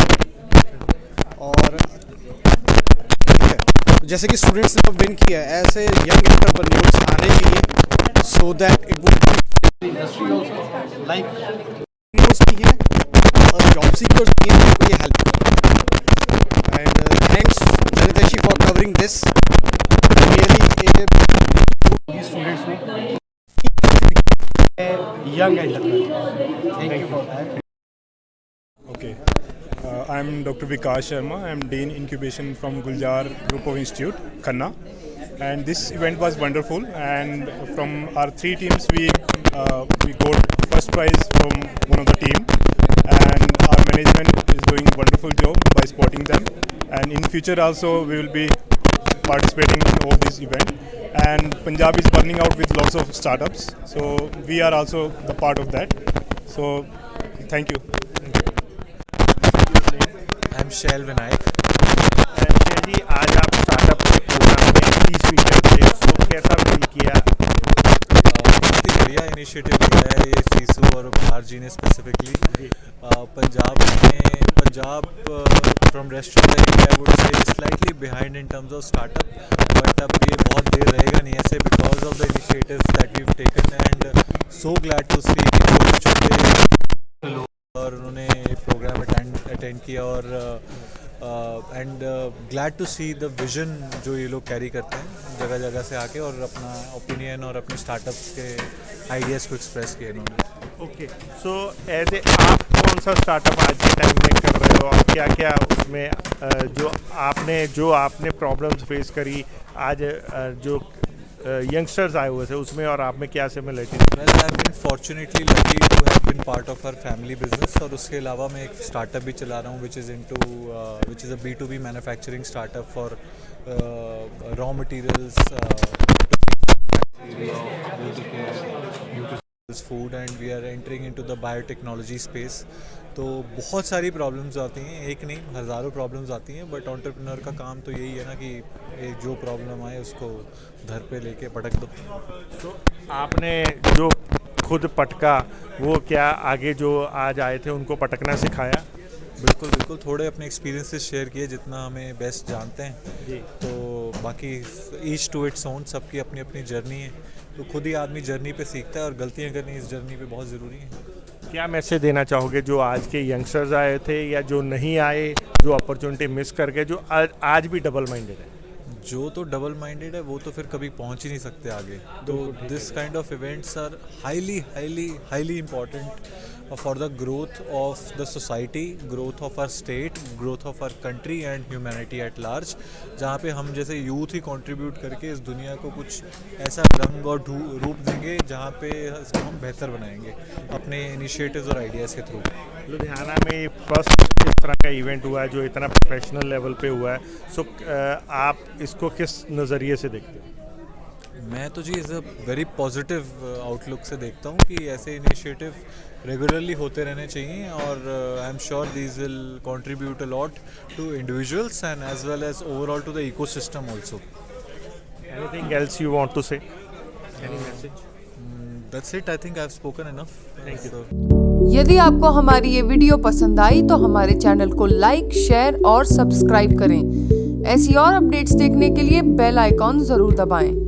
L: और जैसे कि स्टूडेंट्स ने विन किया है, ऐसे यंग एंटरप्रेन्योर्स आने चाहिए, so that it would industry also like भी हैं और जॉब सीकर्स भी हैं, उनको ये हेल्प करें। एंड थैंक्स जनितेशी for covering this, really students ने young entrepreneur. Thank you for that.
M: Okay, I'm Dr. Vikas Sharma. I'm Dean Incubation from Guljar Group of Institute, Khanna. And this event was wonderful. And from our 3 teams, we got first prize from one of the team. And our management is doing a wonderful job by supporting them. And in future also, we will be participating in all these events. And Punjab is burning out with lots of startups, so we are also the part of that. So thank you.
K: I'm Shail Vinayak.
A: जी, आज आप startup के programme में की speaker थे, तो कैसा feel किया?
K: बहुत ही बढ़िया इनिशिएटिव लिया है ये सीसू और भार जी ने स्पेसिफिकली। Punjab from rest of the India I would say slightly behind in terms of startup, but अब ये बहुत देर रहेगा नहीं ऐसे, because of the initiatives that we have taken, and so glad to see कि छोटे छोटे लोग और उन्होंने प्रोग्राम अटेंड किया, और and glad to see the vision जो ये लोग कैरी करते हैं जगह जगह से आके, और अपना ओपिनियन और अपने स्टार्टअप्स के आइडियाज़ को एक्सप्रेस किए इन्होंने।
A: ओके, सो एज ए आप कौन सा स्टार्टअप आज के टाइम में कर रहे हो, और क्या क्या उसमें जो आपने प्रॉब्लम्स फेस करी आज जो यंगस्टर्स आए हुए थे उसमें, और आप में क्या similarity?
K: Well, I have been fortunately lucky to have been part of our family business, और उसके अलावा मैं एक स्टार्टअप भी चला रहा हूँ which is a B2B manufacturing startup for raw materials, food, and we are entering into the biotechnology space. तो बहुत सारी प्रॉब्लम्स आती हैं, एक नहीं हज़ारों प्रॉब्लम्स आती हैं, बट एंटरप्रेन्योर का काम तो यही है ना कि एक जो प्रॉब्लम आए उसको घर पे लेके पटक दो।
A: तो आपने जो खुद पटका, वो क्या आगे जो आज आए थे उनको पटकना सिखाया?
K: बिल्कुल बिल्कुल, थोड़े अपने एक्सपीरियंसेस शेयर किए जितना हमें बेस्ट जानते हैं
A: जी।
K: तो बाकी ईच टू इट्स ओन, सबकी अपनी अपनी जर्नी है, तो खुद ही आदमी जर्नी पे सीखता है, और गलतियाँ करनी इस जर्नी पे बहुत ज़रूरी है।
A: क्या मैसेज देना चाहोगे जो आज के यंगस्टर्स आए थे या जो नहीं आए, जो अपॉर्चुनिटी मिस कर गए, जो आज भी डबल माइंडेड है?
K: जो तो डबल माइंडेड है वो तो फिर कभी पहुंच ही नहीं सकते आगे, तो this kind of events are highly highly highly important for the growth of the society, growth of our state, growth of our country and humanity at large, जहाँ पे हम जैसे यूथ ही कंट्रीब्यूट करके इस दुनिया को कुछ ऐसा रंग और रूप देंगे जहाँ पे इसको हम बेहतर बनाएंगे अपने इनिशिएटिव्स और आइडियाज़ के थ्रू।
A: लुधियाना में फर्स्ट इस तरह का इवेंट हुआ है जो इतना प्रोफेशनल लेवल पे हुआ है, सो आप इसको किस नज़रिए से देखते हैं?
K: मैं तो जी as a very positive outlook से देखता हूँ कि ऐसे इनिशिएटिव रेगुलरली होते रहने चाहिए, और I am sure these will contribute a lot to individuals and as well as overall to the ecosystem also.
A: Anything else you want to say? Any message?
K: That's it, I think I have spoken enough.
A: Thank you.
N: यदि आपको हमारी ये video पसंद आई तो हमारे channel को like, share और subscribe करें। ऐसी और अपडेट्स देखने के लिए बेल आइकॉन जरूर दबाएं।